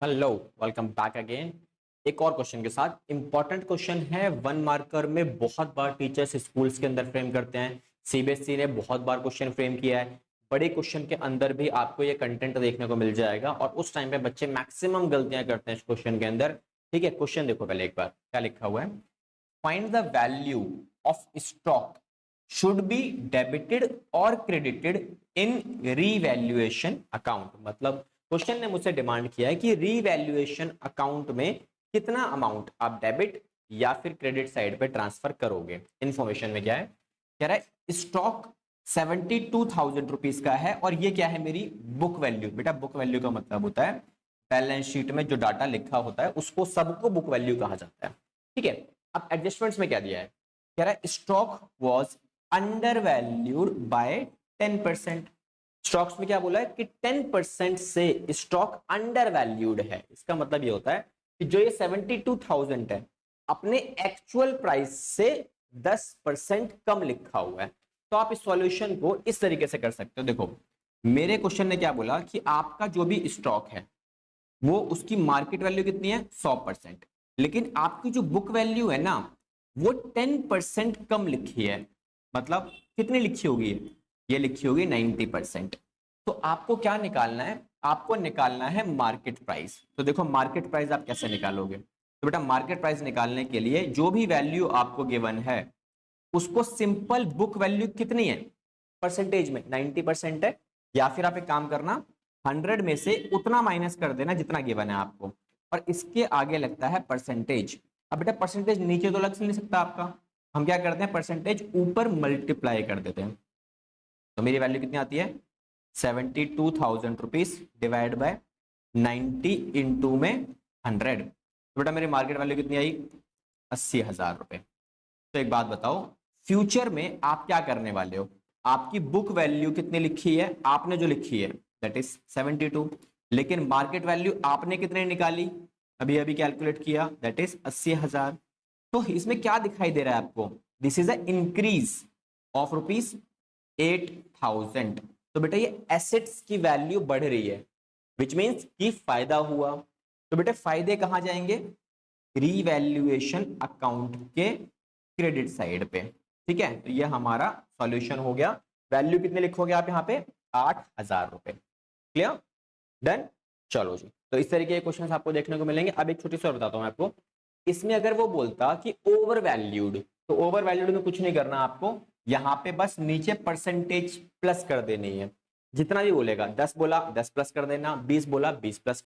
Hello, welcome back again. एक और question के साथ। इंपॉर्टेंट क्वेश्चन है, वन मार्कर में बहुत बार टीचर्स स्कूल्स के अंदर फ्रेम करते हैं। सीबीएसई ने बहुत बार क्वेश्चन फ्रेम किया है। बड़े क्वेश्चन के अंदर भी आपको ये कंटेंट देखने को मिल जाएगा और उस टाइम पे बच्चे मैक्सिमम गलतियां करते हैं इस क्वेश्चन के अंदर। ठीक है, क्वेश्चन देखो पहले एक बार क्या लिखा हुआ है। Find the value of stock should be debited और क्रेडिटेड इन रीवैल्यूएशन अकाउंट। मतलब क्वेश्चन ने मुझसे डिमांड किया है कि रीवैल्यूएशन अकाउंट में कितना अमाउंट आप डेबिट या फिर क्रेडिट साइड पे ट्रांसफर करोगे। इंफॉर्मेशन में क्या है, कह रहा है स्टॉक 72,000 रुपीज का है और ये क्या है, मेरी बुक वैल्यू। बेटा बुक वैल्यू का मतलब होता है बैलेंस शीट में जो डाटा लिखा होता है उसको सबको बुक वैल्यू कहा जाता है। ठीक है, अब एडजस्टमेंट्स में क्या दिया है, कह रहा है stock was under valued bye 10%। Stocks में क्या बोला है कि 10% से स्टॉक अंडर वैल्यूड है। इसका मतलब ये होता है कि जो ये 72,000 है अपने एक्चुअल प्राइस से 10% कम लिखा हुआ है। तो आप इस सॉल्यूशन को इस तरीके से कर सकते हो। देखो मेरे क्वेश्चन ने क्या बोला कि आपका जो भी स्टॉक है वो उसकी मार्केट वैल्यू कितनी है 100%, लेकिन आपकी जो बुक वैल्यू है ना वो 10% कम लिखी है। मतलब कितनी लिखी होगी, ये लिखी होगी 90%। तो आपको क्या निकालना है, आपको निकालना है मार्केट प्राइस। तो देखो मार्केट प्राइस आप कैसे निकालोगे, तो बेटा मार्केट प्राइस निकालने के लिए जो भी वैल्यू आपको गिवन है उसको सिंपल बुक वैल्यू कितनी है परसेंटेज में 90% है, या फिर आप एक काम करना 100 में से उतना माइनस कर देना जितना गिवन है आपको, और इसके आगे लगता है परसेंटेज। अब बेटा परसेंटेज नीचे तो लग नहीं सकता आपका, हम क्या करते हैं परसेंटेज ऊपर मल्टीप्लाई कर देते हैं। तो मेरी वैल्यू कितनी आती है 72,000 रुपीज डिवाइड बाय 90 इंटू में 100। तो बेटा मेरी मार्केट वैल्यू कितनी आई 80,000 रुपए। तो एक बात बताओ, फ्यूचर में आप क्या करने वाले हो, आपकी बुक वैल्यू कितनी लिखी है, आपने जो लिखी है दैट इज 72, लेकिन मार्केट वैल्यू आपने कितने निकाली अभी अभी कैलकुलेट किया दैट इज 80,000। तो इसमें क्या दिखाई दे रहा है आपको, this is a increase of rupees 8,000। तो बेटा ये एसेट्स की वैल्यू बढ़ रही है विच मीन्स कि फायदा हुआ। तो बेटा फायदे कहां जाएंगे, रीवैल्यूएशन अकाउंट के क्रेडिट साइड पे। ठीक है, तो ये हमारा सॉल्यूशन हो गया। वैल्यू कितने लिखोगे आप यहाँ पे 8,000 रुपए। Clear, done. चलो जी, तो इस तरीके के क्वेश्चंस आपको देखने को मिलेंगे। अब एक छोटी सी और बताता हूं मैं आपको, इसमें अगर वो बोलता कि ओवर वैल्यूड, तो ओवर वैल्यूड में कुछ नहीं करना आपको, यहाँ पे बस नीचे परसेंटेज प्लस कर देनी है। जितना भी बोलेगा 10 बोला 10 प्लस कर देना, 20 बोला 20 प्लस